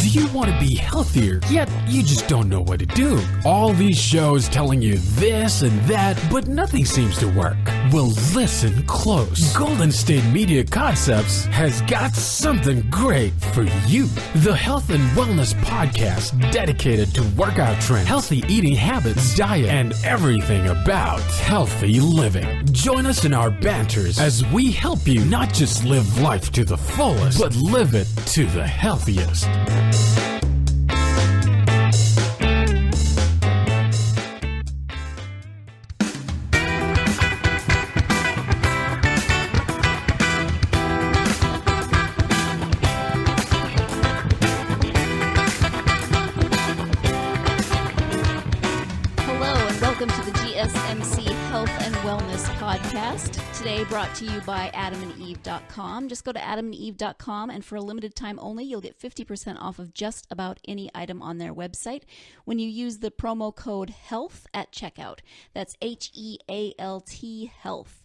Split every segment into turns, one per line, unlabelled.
Do you want to be healthier, yet you just don't know what to do? All these shows telling you this and that, but nothing seems to work. Well, listen close. Golden State Media Concepts has got something great for you. The Health and Wellness Podcast dedicated to workout trends, healthy eating habits, diet, and everything about healthy living. Join us in our banters as we help you not just live life to the fullest, but live it to the healthiest.
Welcome to the GSMC Health and Wellness Podcast. Today brought to you by adamandeve.com. Just go to adamandeve.com and for a limited time only, you'll get 50% off of just about any item on their website when you use the promo code HEALTH at checkout. That's HEALT, health.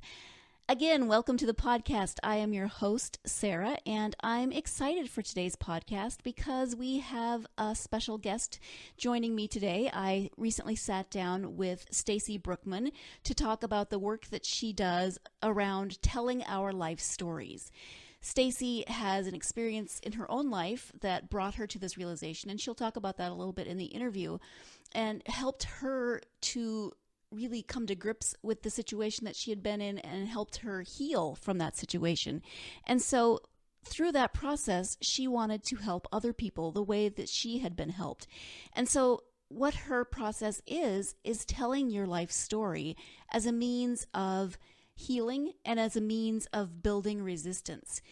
Again, welcome to the podcast. I am your host, Sarah, and I'm excited for today's podcast because we have a special guest joining me today. I recently sat down with Stacy Brookman to talk about the work that she does around telling our life stories. Stacy has an experience in her own life that brought her to this realization, and she'll talk about that a little bit in the interview, and helped her to really come to grips with the situation that she had been in and helped her heal from that situation. And so through that process, she wanted to help other people the way that she had been helped. And so what her process is telling your life story as a means of healing and as a means of building resistance.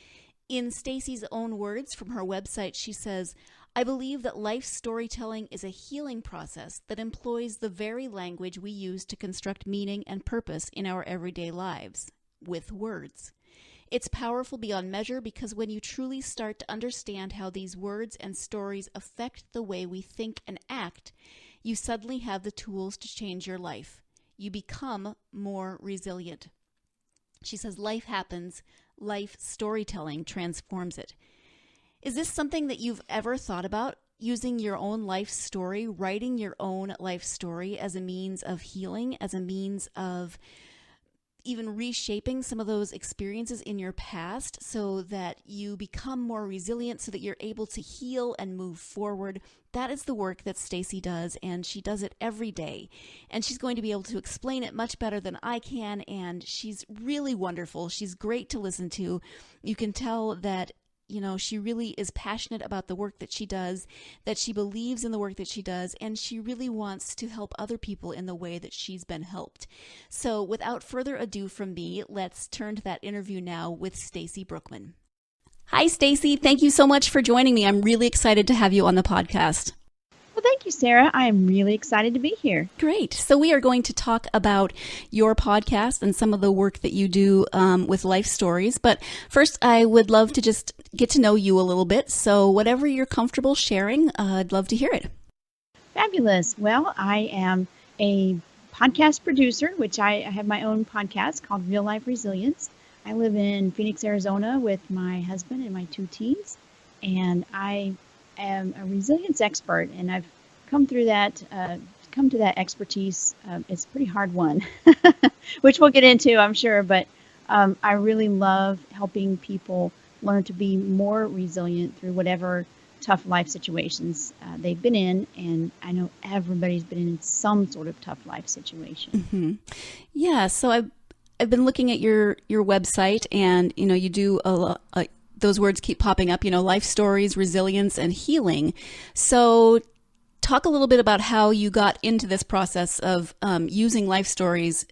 In Stacy's own words from her website, she says, "I believe that life storytelling is a healing process that employs the very language we use to construct meaning and purpose in our everyday lives, with words. It's powerful beyond measure because when you truly start to understand how these words and stories affect the way we think and act, you suddenly have the tools to change your life. You become more resilient." She says, life happens, life storytelling transforms it. Is this something that you've ever thought about, using your own life story, writing your own life story as a means of healing, as a means of even reshaping some of those experiences in your past so that you become more resilient, so that you're able to heal and move forward? That is the work that Stacy does, and she does it every day. And she's going to be able to explain it much better than I can, and she's really wonderful. She's great to listen to. You can tell that she really is passionate about the work that she does, that she believes in the work that she does, and she really wants to help other people in the way that she's been helped. So without further ado from me, let's turn to that interview now with Stacy Brookman. Hi, Stacy. Thank you so much for joining me. I'm really excited to have you on the podcast.
Well, thank you, Sarah. I am really excited to be here.
Great. So we are going to talk about your podcast and some of the work that you do with life stories. But first, I would love to just get to know you a little bit. So whatever you're comfortable sharing, I'd love to hear it.
Fabulous. Well, I am a podcast producer, which I have my own podcast called Real Life Resilience. I live in Phoenix, Arizona with my husband and my 2 teens, and I am a resilience expert, and I've come to that expertise. It's a pretty hard one, which we'll get into, I'm sure, but I really love helping people learn to be more resilient through whatever tough life situations they've been in, and I know everybody's been in some sort of tough life situation.
Mm-hmm. Yeah, so I've been looking at your website, and you do a lot. Those words keep popping up, life stories, resilience, and healing. So talk a little bit about how you got into this process of using life stories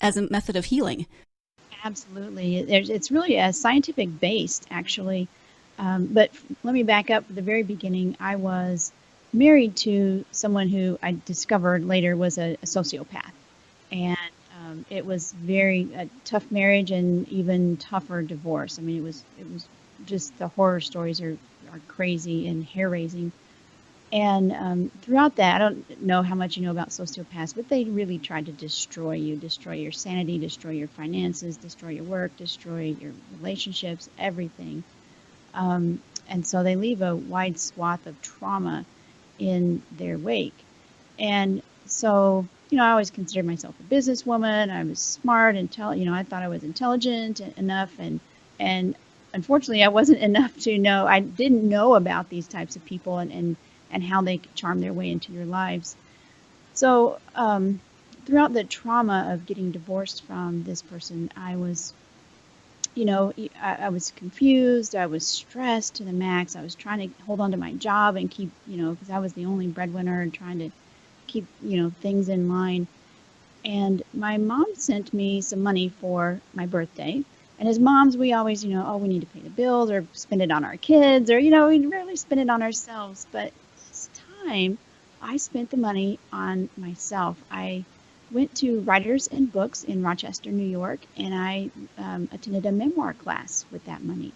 as a method of healing.
Absolutely. It's really scientific based, actually. But let me back up. At the very beginning, I was married to someone who I discovered later was a sociopath. And it was a tough marriage and even tougher divorce. I mean, it was just, the horror stories are crazy and hair-raising. And throughout that, I don't know how much you know about sociopaths, but they really try to destroy you, destroy your sanity, destroy your finances, destroy your work, destroy your relationships, everything. And so they leave a wide swath of trauma in their wake. And so, I always considered myself a businesswoman. I was smart, I thought I was intelligent enough, and unfortunately I wasn't enough to know. I didn't know about these types of people and how they could charm their way into your lives. So throughout the trauma of getting divorced from this person, I was I was confused. I was stressed to the max. I was trying to hold on to my job and keep, because I was the only breadwinner, and trying to keep, things in line. And my mom sent me some money for my birthday. And as moms, we always, we need to pay the bills or spend it on our kids, or, we rarely spend it on ourselves. But this time, I spent the money on myself. I went to Writers and Books in Rochester, New York, and I attended a memoir class with that money.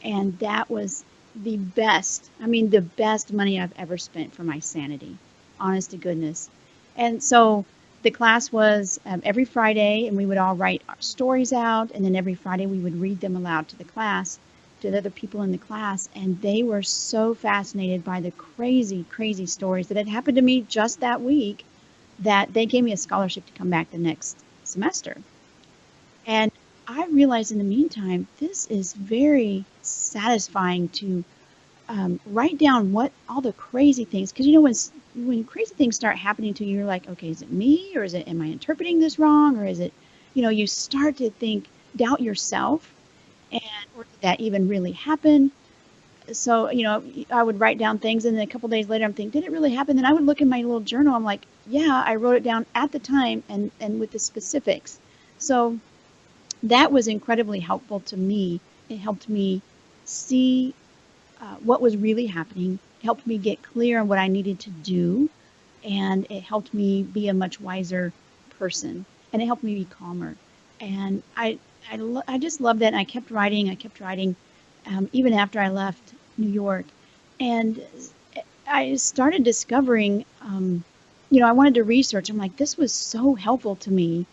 And that was the best money I've ever spent for my sanity, honest to goodness. And so the class was every Friday, and we would all write our stories out, and then every Friday we would read them aloud to the class, to the other people in the class, and they were so fascinated by the crazy, crazy stories that had happened to me just that week, that they gave me a scholarship to come back the next semester. And I realized in the meantime, this is very satisfying to write down what all the crazy things, because when crazy things start happening to you, you're like, okay, is it me, or am I interpreting this wrong, or is it, you start to doubt yourself, and or did that even really happen? So, I would write down things, and then a couple days later, I'm thinking, did it really happen? Then I would look in my little journal. I'm like, yeah, I wrote it down at the time and with the specifics. So that was incredibly helpful to me. It helped me see what was really happening. It helped me get clear on what I needed to do, and it helped me be a much wiser person, and it helped me be calmer. And I just loved that, and I kept writing, even after I left New York. And I started discovering, I wanted to research. I'm like, this was so helpful to me.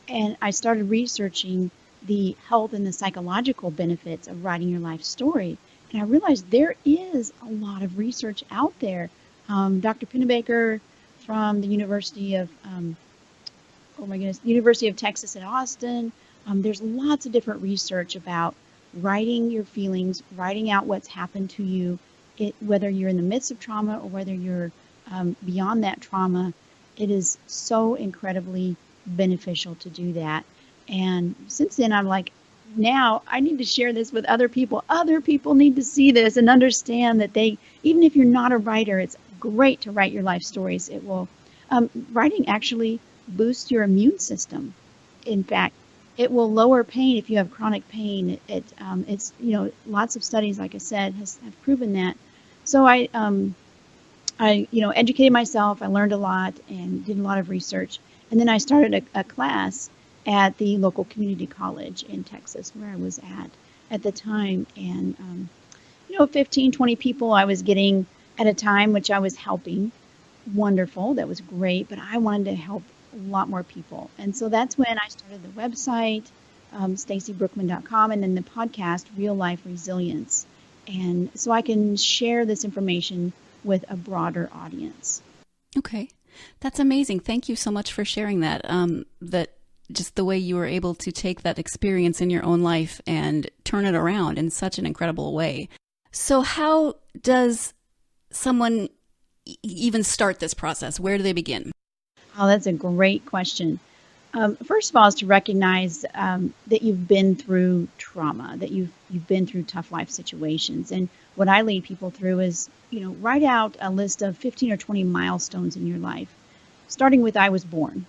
And I started researching the health and the psychological benefits of writing your life story. And I realized there is a lot of research out there. Dr. Pennebaker from the University of Texas at Austin. There's lots of different research about writing your feelings, writing out what's happened to you, whether you're in the midst of trauma or whether you're beyond that trauma. It is so incredibly beneficial to do that. And since then, I'm like, now I need to share this with other people. Other people need to see this and understand that even if you're not a writer, it's great to write your life stories. It will, writing actually boosts your immune system. In fact, it will lower pain if you have chronic pain. It's lots of studies, like I said, have proven that. So I educated myself. I learned a lot and did a lot of research. And then I started a class at the local community college in Texas, where I was at the time. And 15, 20 people I was getting at a time, which I was helping. Wonderful. That was great. But I wanted to help a lot more people. And so that's when I started the website, StacyBrookman.com, and then the podcast, Real Life Resilience. And so I can share this information with a broader audience.
Okay. That's amazing. Thank you so much for sharing that. That just the way you were able to take that experience in your own life and turn it around in such an incredible way. So how does someone even start this process? Where do they begin?
Oh, that's a great question. First of all, is to recognize that you've been through trauma, that you've been through tough life situations. And what I lead people through is, write out a list of 15 or 20 milestones in your life, starting with I was born.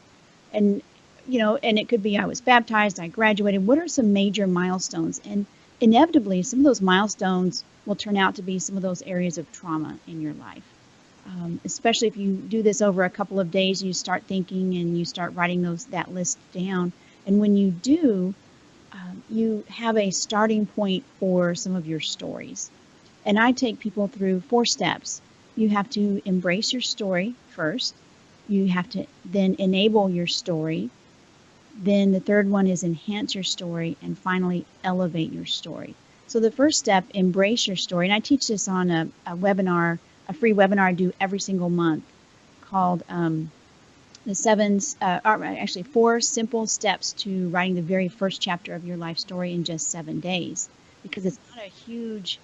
And, and it could be I was baptized, I graduated. What are some major milestones? And inevitably, some of those milestones will turn out to be some of those areas of trauma in your life. Especially if you do this over a couple of days, you start thinking and you start writing that list down. And when you do, you have a starting point for some of your stories. And I take people through 4 steps. You have to embrace your story first. You have to then enable your story. Then the third one is enhance your story. And finally, elevate your story. So the first step, embrace your story. And I teach this on a webinar, a free webinar I do every single month called actually 4 simple steps to writing the very first chapter of your life story in just 7 days. Because it's not it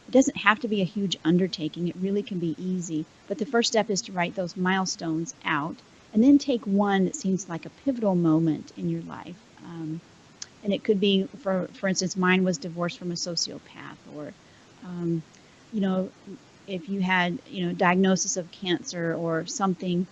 doesn't have to be a huge undertaking. It really can be easy. But the first step is to write those milestones out and then take one that seems like a pivotal moment in your life. And it could be, for instance, mine was divorce from a sociopath, or, if you had, diagnosis of cancer or something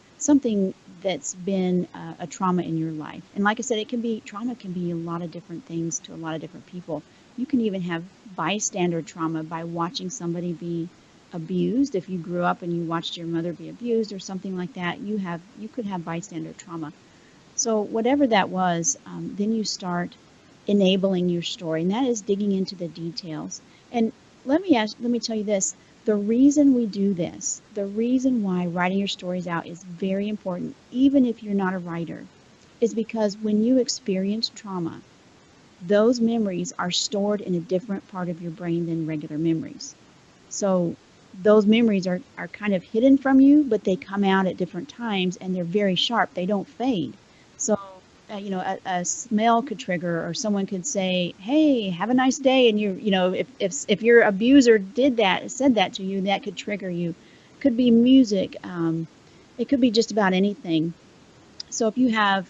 that's been a trauma in your life. And like I said, trauma can be a lot of different things to a lot of different people. You can even have bystander trauma by watching somebody be abused. If you grew up and you watched your mother be abused or something like that, you could have bystander trauma. So whatever that was, then you start enabling your story, and that is digging into the details. And let me tell you this: the reason we do this, the reason why writing your stories out is very important, even if you're not a writer, is because when you experience trauma, those memories are stored in a different part of your brain than regular memories. So those memories are kind of hidden from you, but they come out at different times, and they're very sharp. They don't fade. So, a smell could trigger, or someone could say, "Hey, have a nice day," and if your abuser said that to you, that could trigger you. It could be music. It could be just about anything. So if you have,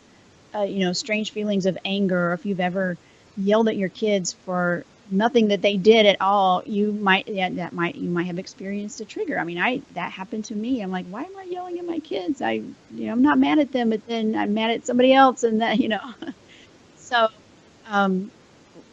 strange feelings of anger, or if you've ever yelled at your kids for nothing that they did at all, you might have experienced a trigger. I mean, that happened to me. I'm like, why am I yelling at my kids? I'm not mad at them, but then I'm mad at somebody else, and that,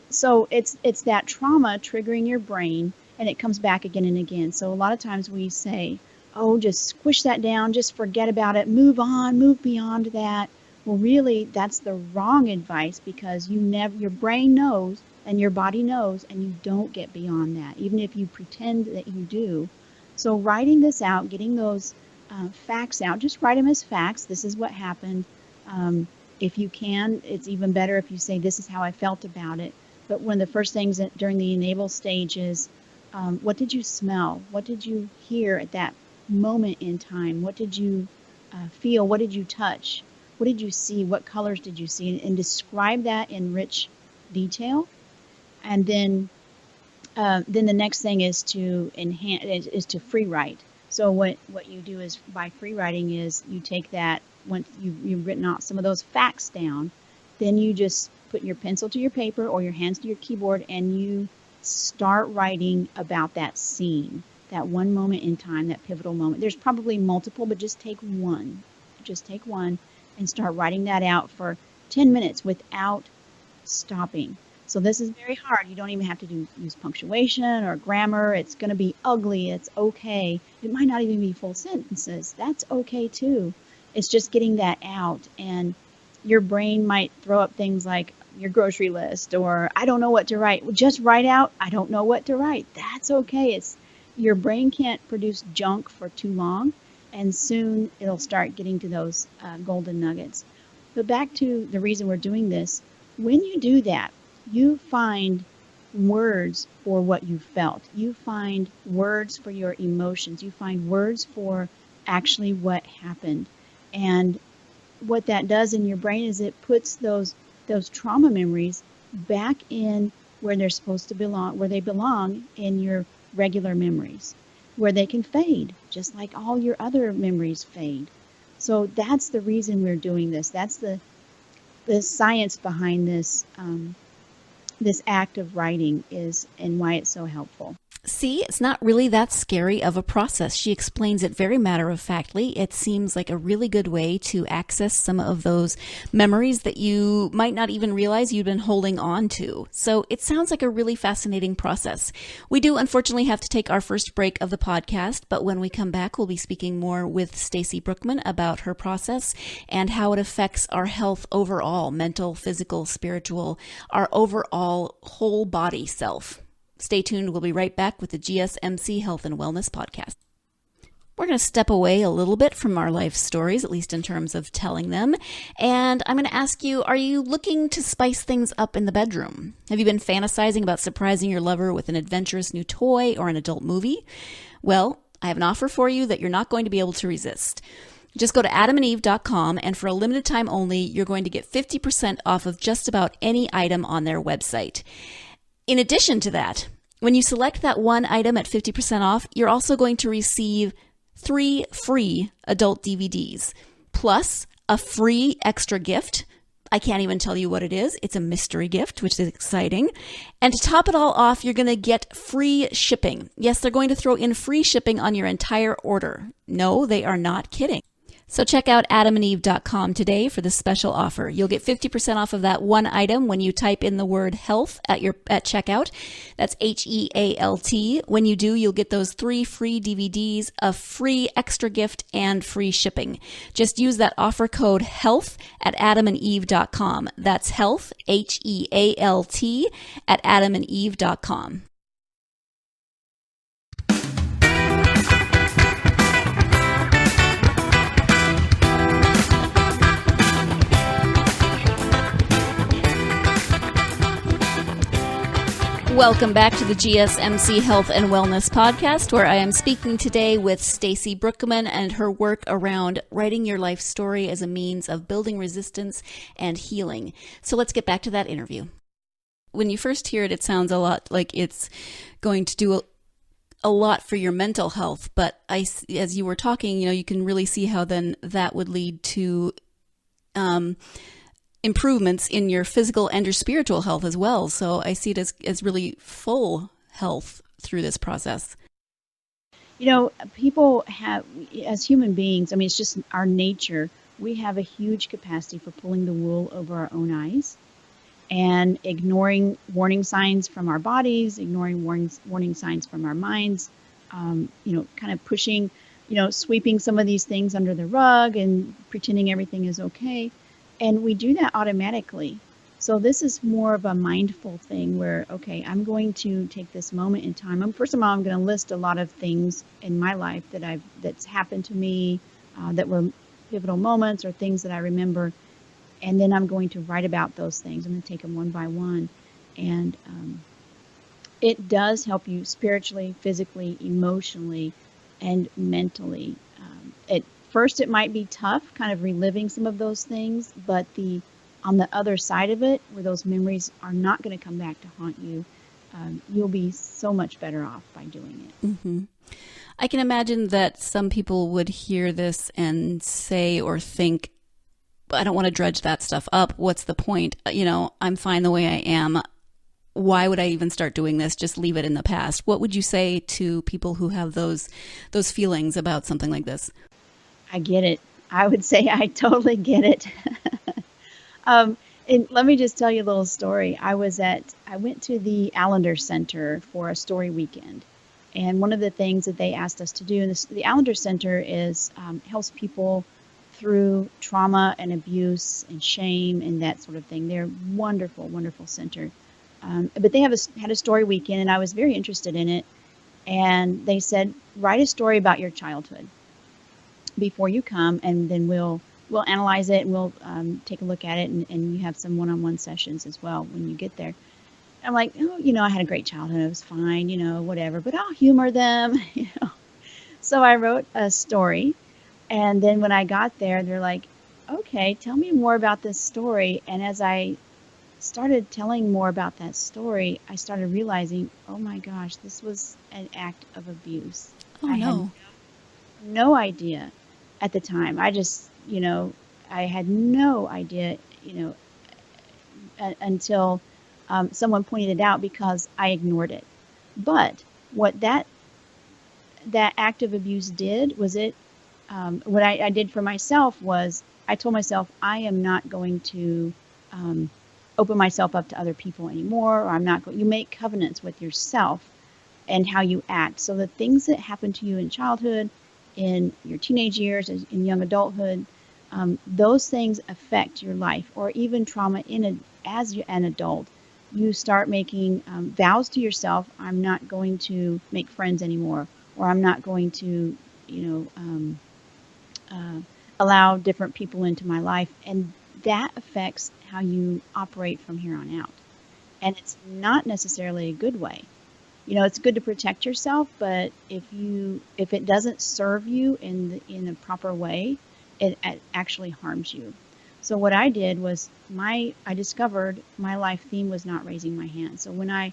So it's that trauma triggering your brain, and it comes back again and again. So a lot of times we say, oh, just squish that down, just forget about it, move on, move beyond that. Well, really, that's the wrong advice, because your brain knows and your body knows, and you don't get beyond that, even if you pretend that you do. So writing this out, getting those facts out, just write them as facts. This is what happened. If you can, it's even better if you say, this is how I felt about it. But one of the first things during the enable stage is, what did you smell? What did you hear at that moment in time? What did you feel? What did you touch? What did you see? What colors did you see? And describe that in rich detail. And then the next thing is to is to free write. So what you do is, by free writing, is you take that, once you've written out some of those facts down, then you just put your pencil to your paper or your hands to your keyboard, and you start writing about that scene, that one moment in time, that pivotal moment. There's probably multiple, but just take one. Just take one and start writing that out for 10 minutes without stopping. So this is very hard. You don't even have to use punctuation or grammar. It's going to be ugly. It's okay. It might not even be full sentences. That's okay too. It's just getting that out. And your brain might throw up things like your grocery list, or I don't know what to write. Well, just write out, I don't know what to write. That's okay. Your brain can't produce junk for too long, and soon it'll start getting to those golden nuggets. But back to the reason we're doing this. When you do that, you find words for what you felt. You find words for your emotions. You find words for actually what happened. And what that does in your brain is it puts those trauma memories back in where they're supposed to belong, where they belong in your regular memories, where they can fade, just like all your other memories fade. So that's the reason we're doing this. That's the science behind this act of writing is, and why it's so helpful.
See, it's not really that scary of a process. She explains it very matter-of-factly. It seems like a really good way to access some of those memories that you might not even realize you've been holding on to. So it sounds like a really fascinating process. We do unfortunately have to take our first break of the podcast, but when we come back, we'll be speaking more with Stacy Brookman about her process and how it affects our health overall, mental, physical, spiritual, our overall whole body self. Stay tuned. We'll be right back with the GSMC Health and Wellness Podcast. We're going to step away a little bit from our life stories, at least in terms of telling them. And I'm going to ask you, are you looking to spice things up in the bedroom? Have you been fantasizing about surprising your lover with an adventurous new toy or an adult movie? Well, I have an offer for you that you're not going to be able to resist. Just go to adamandeve.com, and for a limited time only, you're going to get 50% off of just about any item on their website. In addition to that, when you select that one item at 50% off, you're also going to receive 3 free adult DVDs, plus a free extra gift. I can't even tell you what it is. It's a mystery gift, which is exciting. And to top it all off, you're going to get free shipping. Yes, they're going to throw in free shipping on your entire order. No, they are not kidding. So check out adamandeve.com today for this special offer. You'll get 50% off of that one item when you type in the word health at checkout. That's HEALT. When you do, you'll get those 3 free DVDs, a free extra gift, and free shipping. Just use that offer code HEALTH at adamandeve.com. That's health, HEALT, at adamandeve.com. Welcome back to the GSMC Health and Wellness Podcast, where I am speaking today with Stacy Brookman and her work around writing your life story as a means of building resistance and healing. So let's get back to that interview. When you first hear it, it sounds a lot like it's going to do a lot for your mental health. But as you were talking, you can really see how then that would lead to improvements in your physical and your spiritual health as well. So I see it as really full health through this process.
People have, as human beings, it's just our nature. We have a huge capacity for pulling the wool over our own eyes and ignoring warning signs from our bodies, ignoring warning signs from our minds, kind of pushing, sweeping some of these things under the rug and pretending everything is okay. And we do that automatically. So this is more of a mindful thing where, okay, I'm going to take this moment in time. First of all, I'm going to list a lot of things in my life that's happened to me that were pivotal moments or things that I remember. And then I'm going to write about those things. I'm going to take them one by one. And it does help you spiritually, physically, emotionally, and mentally. First, it might be tough, kind of reliving some of those things, but on the other side of it, where those memories are not going to come back to haunt you, you'll be so much better off by doing it.
Mm-hmm. I can imagine that some people would hear this and say or think, I don't want to dredge that stuff up. What's the point? I'm fine the way I am. Why would I even start doing this? Just leave it in the past. What would you say to people who have those feelings about something like this?
I get it. I would say I totally get it. And let me just tell you a little story. I went to the Allender Center for a story weekend. And one of the things that they asked us to do, and the Allender Center helps people through trauma and abuse and shame and that sort of thing. They're a wonderful, wonderful center. But they had a story weekend, and I was very interested in it. And they said, write a story about your childhood before you come, and then we'll analyze it, and we'll take a look at it, and you have some one-on-one sessions as well when you get there. I'm like, I had a great childhood. It was fine, whatever, but I'll humor them, So I wrote a story, and then when I got there, they're like, okay, tell me more about this story. And as I started telling more about that story, I started realizing, oh my gosh, this was an act of abuse.
Oh, no.
Had no idea at the time. I just, I had no idea, until someone pointed it out, because I ignored it. But what that act of abuse did was what I did for myself was I told myself I am not going to open myself up to other people anymore, or I'm not going. You make covenants with yourself and how you act. So the things that happen to you in childhood, in your teenage years, in young adulthood, those things affect your life, or even trauma as an adult. You start making vows to yourself. I'm not going to make friends anymore, or I'm not going to allow different people into my life, and that affects how you operate from here on out. And it's not necessarily a good way. It's good to protect yourself, but if it doesn't serve you in a proper way, it actually harms you. So what I did was I discovered my life theme was not raising my hand. So when my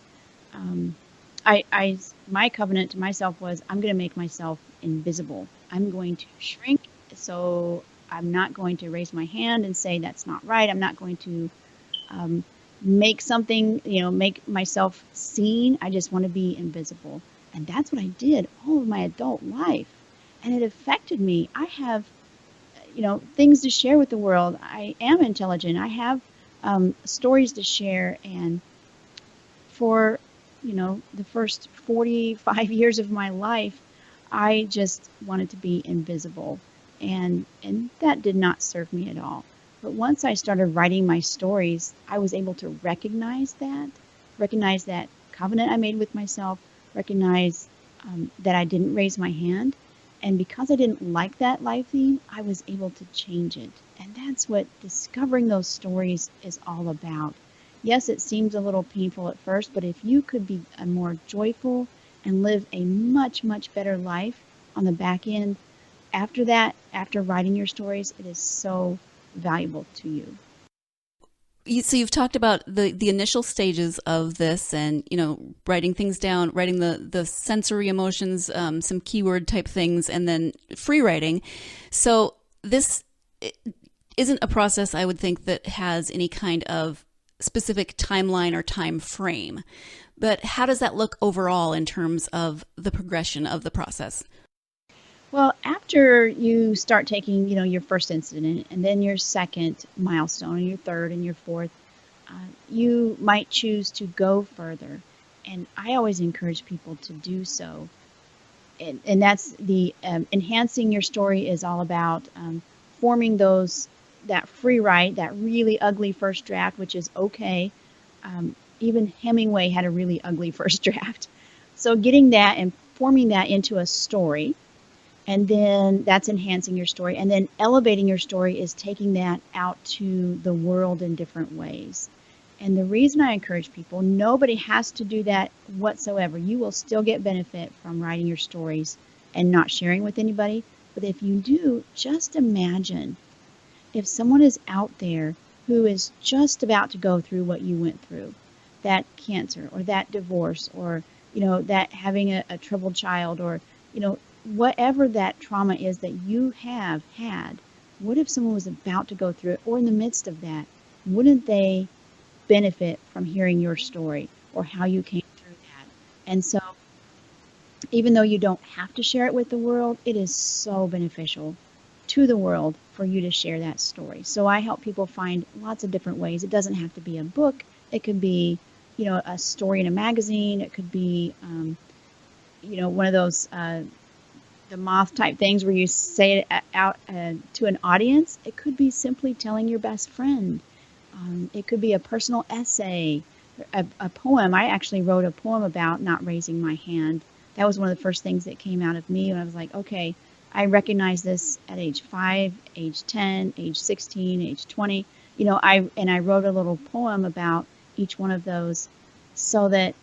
covenant to myself was, I'm going to make myself invisible. I'm going to shrink. So I'm not going to raise my hand and say that's not right. I'm not going to make something, make myself seen. I just want to be invisible. And that's what I did all of my adult life. And it affected me. I have, things to share with the world. I am intelligent. I have stories to share. And for, the first 45 years of my life, I just wanted to be invisible. And that did not serve me at all. But once I started writing my stories, I was able to recognize that covenant I made with myself, recognize that I didn't raise my hand. And because I didn't like that life theme, I was able to change it. And that's what discovering those stories is all about. Yes, it seems a little painful at first, but if you could be a more joyful and live a much, much better life on the back end, after that, after writing your stories, it is so valuable to you.
So you've talked about the initial stages of this and, writing things down, writing the sensory emotions, some keyword type things, and then free writing. So this isn't a process, I would think, that has any kind of specific timeline or time frame. But how does that look overall in terms of the progression of the process?
Well, after you start taking, your first incident and then your second milestone and your third and your fourth, you might choose to go further. And I always encourage people to do so. And that's the enhancing your story is all about forming that free write, that really ugly first draft, which is okay. Even Hemingway had a really ugly first draft. So getting that and forming that into a story. And then that's enhancing your story. And then elevating your story is taking that out to the world in different ways. And the reason I encourage people, nobody has to do that whatsoever. You will still get benefit from writing your stories and not sharing with anybody. But if you do, just imagine if someone is out there who is just about to go through what you went through, that cancer or that divorce or, that having a troubled child or, whatever that trauma is that you have had, what if someone was about to go through it or in the midst of that? Wouldn't they benefit from hearing your story or how you came through that? And so even though you don't have to share it with the world, it is so beneficial to the world for you to share that story. So I help people find lots of different ways. It doesn't have to be a book. It could be, a story in a magazine. It could be, one of those the moth type things where you say it out to an audience. It could be simply telling your best friend. It could be a personal essay, a poem. I actually wrote a poem about not raising my hand. That was one of the first things that came out of me when I was like, okay, I recognize this at age 5, age 10, age 16, age 20. I wrote a little poem about each one of those so that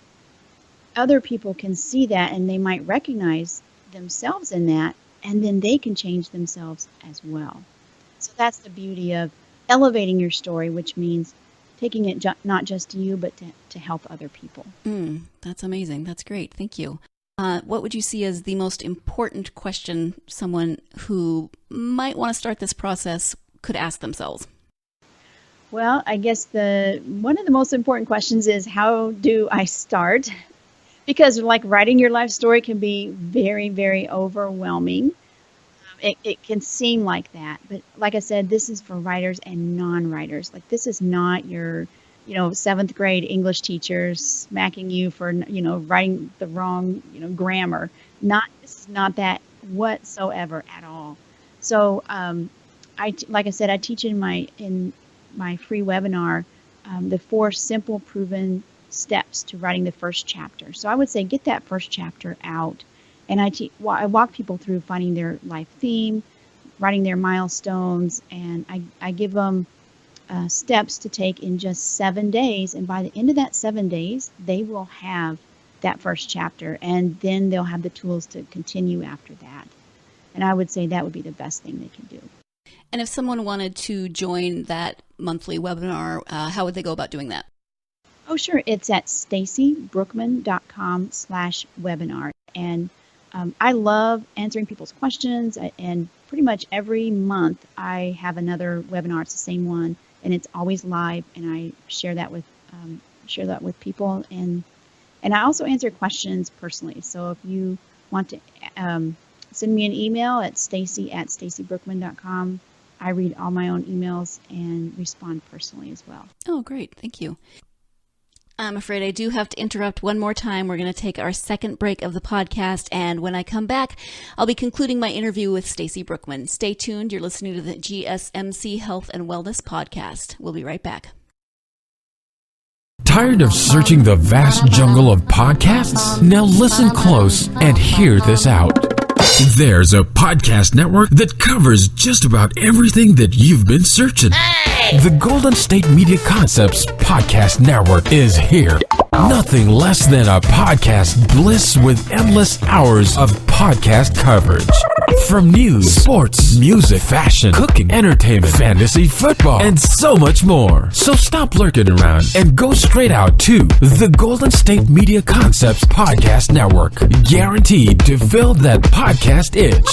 other people can see that and they might recognize themselves in that, and then they can change themselves as well. So that's the beauty of elevating your story, which means taking it not just to you, but to help other people.
That's amazing. That's great. Thank you. What would you see as the most important question someone who might want to start this process could ask themselves?
Well, I guess one of the most important questions is, how do I start? Because like writing your life story can be very, very overwhelming. It can seem like that. But like I said, this is for writers and non-writers. Like this is not your, 7th grade English teacher smacking you for, writing the wrong, grammar. This is not that whatsoever at all. So like I said, I teach in my free webinar the 4 simple proven steps to writing the first chapter. So I would say get that first chapter out And I walk people through finding their life theme, writing their milestones, and I give them steps to take in just 7 days. And by the end of that 7 days, they will have that first chapter, and then they'll have the tools to continue after that. And I would say that would be the best thing they can do.
And if someone wanted to join that monthly webinar, how would they go about doing that?
Oh, sure. It's at stacybrookman.com/webinar. And I love answering people's questions. And pretty much every month I have another webinar. It's the same one, and it's always live. And I share that with people. And I also answer questions personally. So if you want to send me an email at stacy@stacybrookman.com, I read all my own emails and respond personally as well.
Oh, great. Thank you. I'm afraid I do have to interrupt one more time. We're going to take our second break of the podcast, and when I come back, I'll be concluding my interview with Stacy Brookman. Stay tuned. You're listening to the GSMC Health and Wellness Podcast. We'll be right back.
Tired of searching the vast jungle of podcasts? Now listen close and hear this out. There's a podcast network that covers just about everything that you've been searching. The Golden State Media Concepts Podcast Network is here. Nothing less than a podcast bliss with endless hours of podcast coverage. From news, sports, music, fashion, cooking, entertainment, fantasy, football, and so much more. So stop lurking around and go straight out to the Golden State Media Concepts Podcast Network. Guaranteed to fill that podcast itch.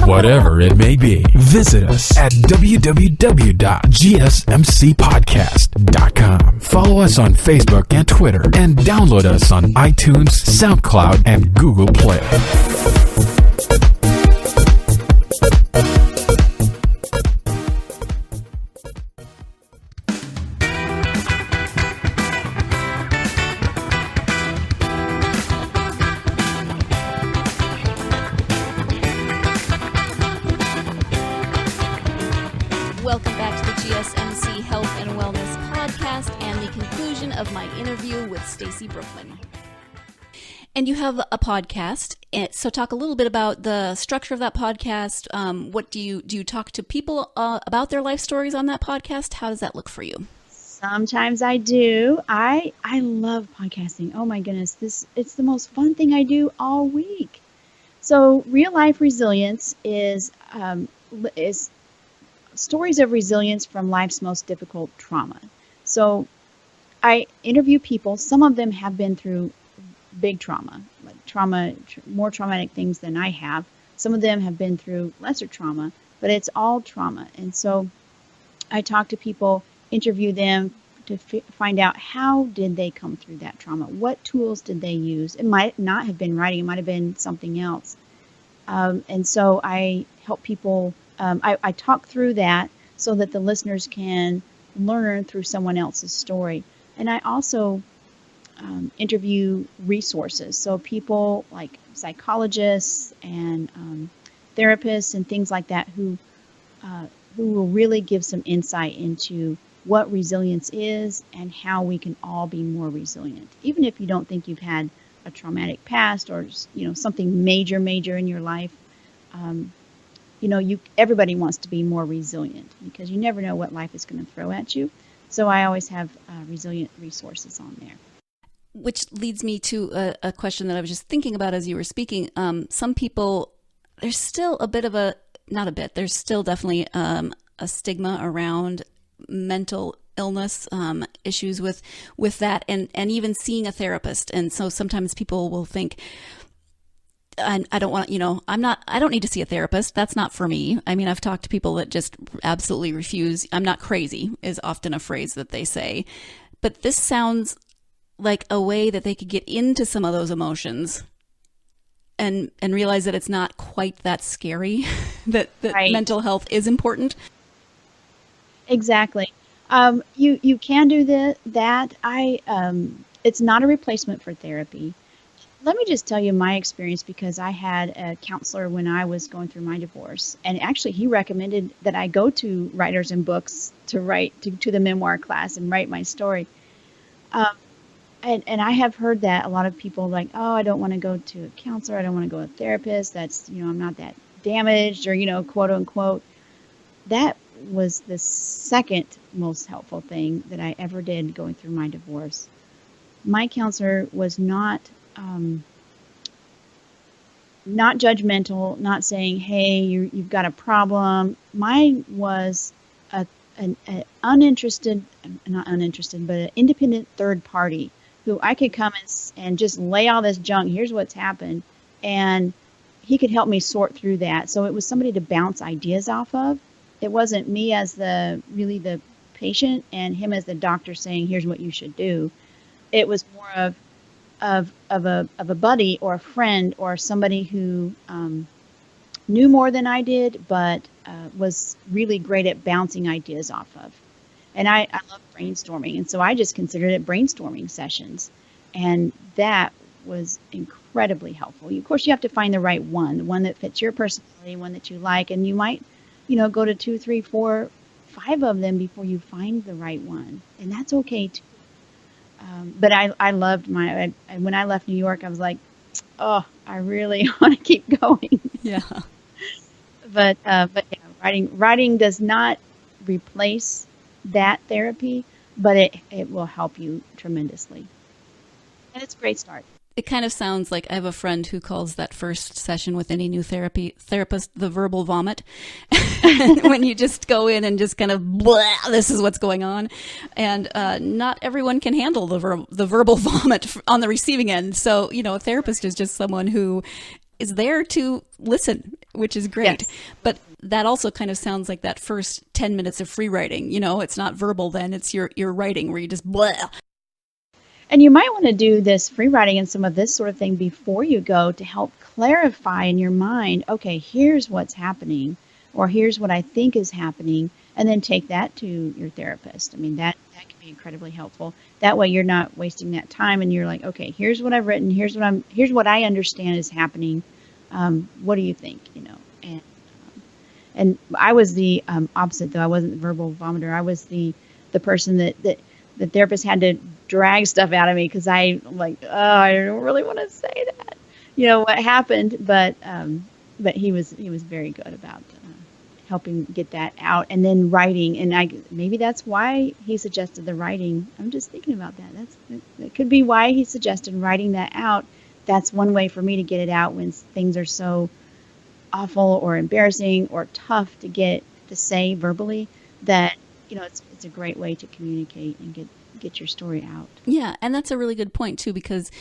Whatever it may be. Visit us at www.gsmcpodcast.com. Follow us on Facebook and Twitter, and download us on iTunes, SoundCloud, and Google Play.
Welcome back to the GSMC Health and Wellness Podcast and the conclusion of my interview with Stacy Brookman. And you have a podcast, so talk a little bit about the structure of that podcast. What do you talk to people about their life stories on that podcast? How does that look for you?
Sometimes I do. I love podcasting. Oh my goodness, it's the most fun thing I do all week. So real life resilience is stories of resilience from life's most difficult trauma. So I interview people. Some of them have been through big trauma, more traumatic things than I have. Some of them have been through lesser trauma, but it's all trauma. And so I talk to people, interview them to find out how did they come through that trauma? What tools did they use? It might not have been writing. It might have been something else. And so I help people. I talk through that so that the listeners can learn through someone else's story. And I also interview resources. So people like psychologists and therapists and things like that who will really give some insight into what resilience is and how we can all be more resilient. Even if you don't think you've had a traumatic past or something major in your life, everybody wants to be more resilient because you never know what life is going to throw at you. So I always have resilient resources on there.
Which leads me to a question that I was just thinking about as you were speaking. Some people, there's still there's still definitely a stigma around mental illness, issues with that, and even seeing a therapist. And so sometimes people will think, I don't need to see a therapist. That's not for me. I mean, I've talked to people that just absolutely refuse. I'm not crazy is often a phrase that they say, but this sounds like a way that they could get into some of those emotions and realize that it's not quite that scary, that
right.
Mental health is important.
Exactly. You can do that. It's not a replacement for therapy. Let me just tell you my experience, because I had a counselor when I was going through my divorce, and actually he recommended that I go to Writers and Books to write to the memoir class and write my story. And I have heard that a lot of people like, oh, I don't want to go to a counselor. I don't want to go to a therapist. That's, I'm not that damaged or, quote unquote. That was the second most helpful thing that I ever did going through my divorce. My counselor was not judgmental, not saying, hey, you've got a problem. Mine was an uninterested, not uninterested, but an independent third party who I could come and just lay all this junk. Here's what's happened. And he could help me sort through that. So it was somebody to bounce ideas off of. It wasn't me as the patient and him as the doctor saying, here's what you should do. It was more of a buddy or a friend or somebody who knew more than I did, but was really great at bouncing ideas off of. And I love brainstorming. And so I just considered it brainstorming sessions. And that was incredibly helpful. Of course, you have to find the right one, the one that fits your personality, one that you like. And you might, go to 2, 3, 4, 5 of them before you find the right one. And that's okay too. But I loved when I left New York, I was like, oh, I really want to keep going.
Yeah.
But yeah, writing does not replace that therapy, but it will help you tremendously. And it's a great start.
It kind of sounds like I have a friend who calls that first session with any new therapist the verbal vomit. When you just go in and just kind of blah, this is what's going on. And not everyone can handle the verbal vomit on the receiving end. So, a therapist is just someone who is there to listen, which is great.
Yes.
But that also kind of sounds like that first 10 minutes of free writing. It's not verbal then, it's your writing where you just blah.
And you might want to do this free writing and some of this sort of thing before you go to help clarify in your mind, okay, here's what's happening, or here's what I think is happening, and then take that to your therapist. I mean, that can be incredibly helpful. That way you're not wasting that time and you're like, okay, here's what I've written, here's what I understand is happening. What do you think? And I was the opposite, though. I wasn't the verbal vomiter. I was the person that the therapist had to drag stuff out of me because I'm like, oh, I don't really want to say that, what happened. But he was very good about helping get that out, and then writing. And maybe that's why he suggested the writing. I'm just thinking about that. That could be why he suggested writing that out. That's one way for me to get it out when things are so awful or embarrassing or tough to say verbally, that it's a great way to communicate and get your story out.
Yeah, and that's a really good point too, because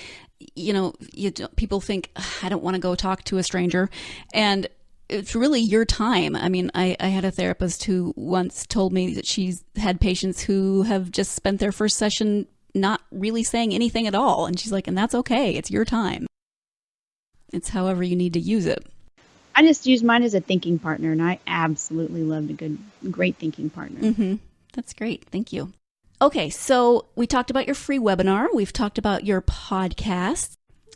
people think, I don't want to go talk to a stranger, and it's really your time. I mean, I had a therapist who once told me that she's had patients who have just spent their first session not really saying anything at all, and she's like, and that's okay. It's your time. It's however you need to use it.
I just use mine as a thinking partner, and I absolutely loved a great thinking partner.
Mm-hmm. That's great. Thank you. Okay, so we talked about your free webinar. We've talked about your podcast.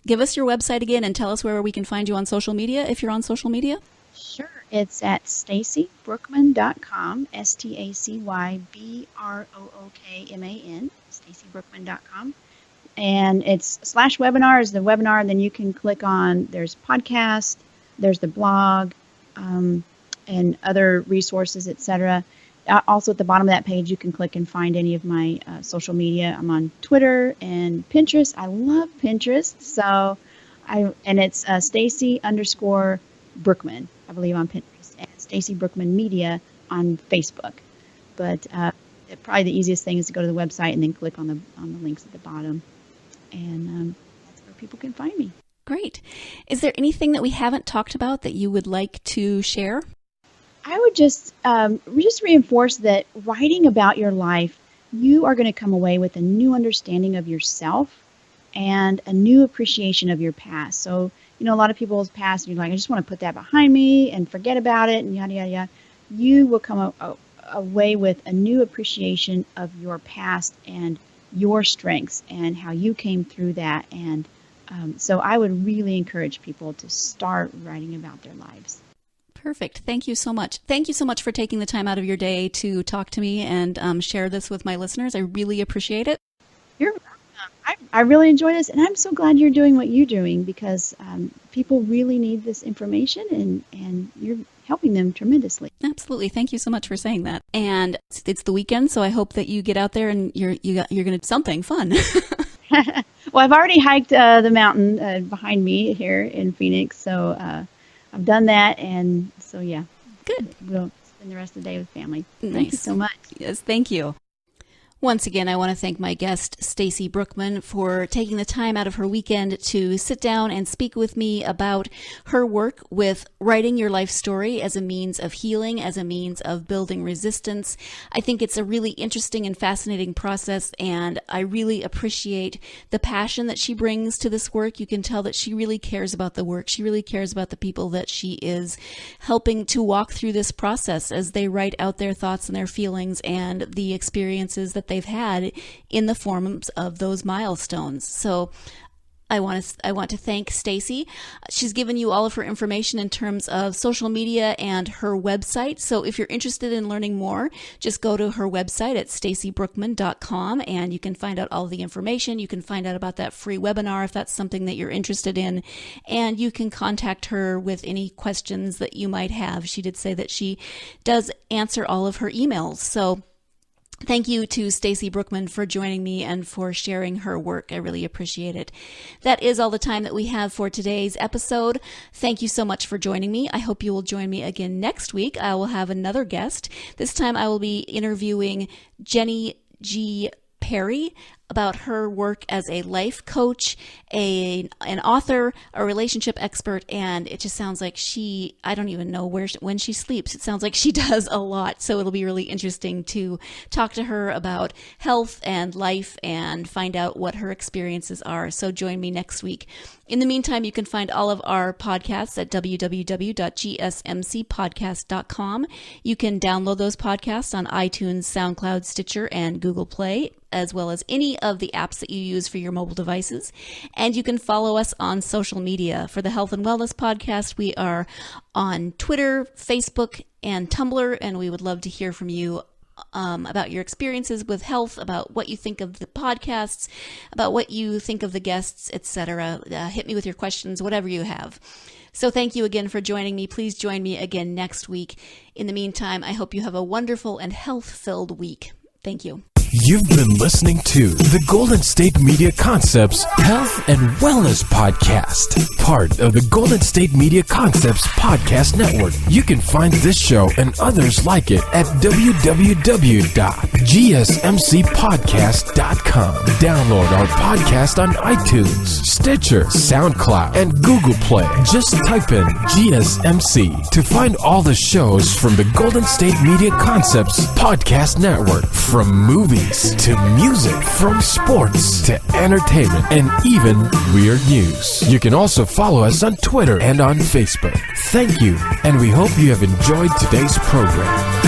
Give us your website again and tell us where we can find you on social media, if you're on social media.
Sure. It's at stacybrookman.com, StacyBrookman, stacybrookman.com. And it's /webinar is the webinar, and then you can click on, there's podcast, there's the blog, and other resources, etc. Also at the bottom of that page, you can click and find any of my social media. I'm on Twitter and Pinterest. I love Pinterest. And it's Stacy_Brookman, I believe, on Pinterest, and Stacy Brookman Media on Facebook. But probably the easiest thing is to go to the website and then click on the links at the bottom. And that's where people can find me.
Great. Is there anything that we haven't talked about that you would like to share?
I would just reinforce that writing about your life, you are going to come away with a new understanding of yourself and a new appreciation of your past. So, a lot of people's past, and you're like, I just want to put that behind me and forget about it and yada, yada, yada. You will come away with a new appreciation of your past and your strengths and how you came through that. And so I would really encourage people to start writing about their lives.
Perfect. Thank you so much. Thank you so much for taking the time out of your day to talk to me and share this with my listeners. I really appreciate it.
You're welcome. I really enjoy this, and I'm so glad you're doing what you're doing because people really need this information, and you're helping them tremendously.
Absolutely. Thank you so much for saying that. And it's the weekend, so I hope that you get out there and you're going to do something fun.
Well, I've already hiked the mountain behind me here in Phoenix, so I've done that, and so yeah.
Good.
We'll spend the rest of the day with family.
Nice.
Thank you so much.
Yes, thank you. Once again, I want to thank my guest, Stacy Brookman, for taking the time out of her weekend to sit down and speak with me about her work with writing your life story as a means of healing, as a means of building resistance. I think it's a really interesting and fascinating process, and I really appreciate the passion that she brings to this work. You can tell that she really cares about the work. She really cares about the people that she is helping to walk through this process as they write out their thoughts and their feelings and the experiences that they've had in the forms of those milestones. So I want to thank Stacy. She's given you all of her information in terms of social media and her website. So if you're interested in learning more, just go to her website at stacybrookman.com and you can find out all the information. You can find out about that free webinar if that's something that you're interested in. And you can contact her with any questions that you might have. She did say that she does answer all of her emails. So thank you to Stacy Brookman for joining me and for sharing her work. I really appreciate it. That is all the time that we have for today's episode. Thank you so much for joining me. I hope you will join me again next week. I will have another guest. This time I will be interviewing Jenny G. Perry about her work as a life coach, an author, a relationship expert, and it just sounds like I don't even know when she sleeps. It sounds like she does a lot, so it'll be really interesting to talk to her about health and life and find out what her experiences are. So join me next week. In the meantime, you can find all of our podcasts at www.gsmcpodcast.com. You can download those podcasts on iTunes, SoundCloud, Stitcher, and Google Play, as well as any of the apps that you use for your mobile devices. And you can follow us on social media. For the Health and Wellness Podcast, we are on Twitter, Facebook, and Tumblr, and we would love to hear from you about your experiences with health, about what you think of the podcasts, about what you think of the guests, etc. Hit me with your questions, whatever you have. So thank you again for joining me. Please join me again next week. In the meantime, I hope you have a wonderful and health-filled week. Thank you.
You've been listening to the Golden State Media Concepts Health and Wellness Podcast, part of the Golden State Media Concepts Podcast Network. You can find this show and others like it at www.gsmcpodcast.com. Download our podcast on iTunes, Stitcher, SoundCloud, and Google Play. Just type in GSMC to find all the shows from the Golden State Media Concepts Podcast Network, from movies to music, from sports to entertainment, and even weird news. You can also follow us on Twitter and on Facebook. Thank you, and we hope you have enjoyed today's program.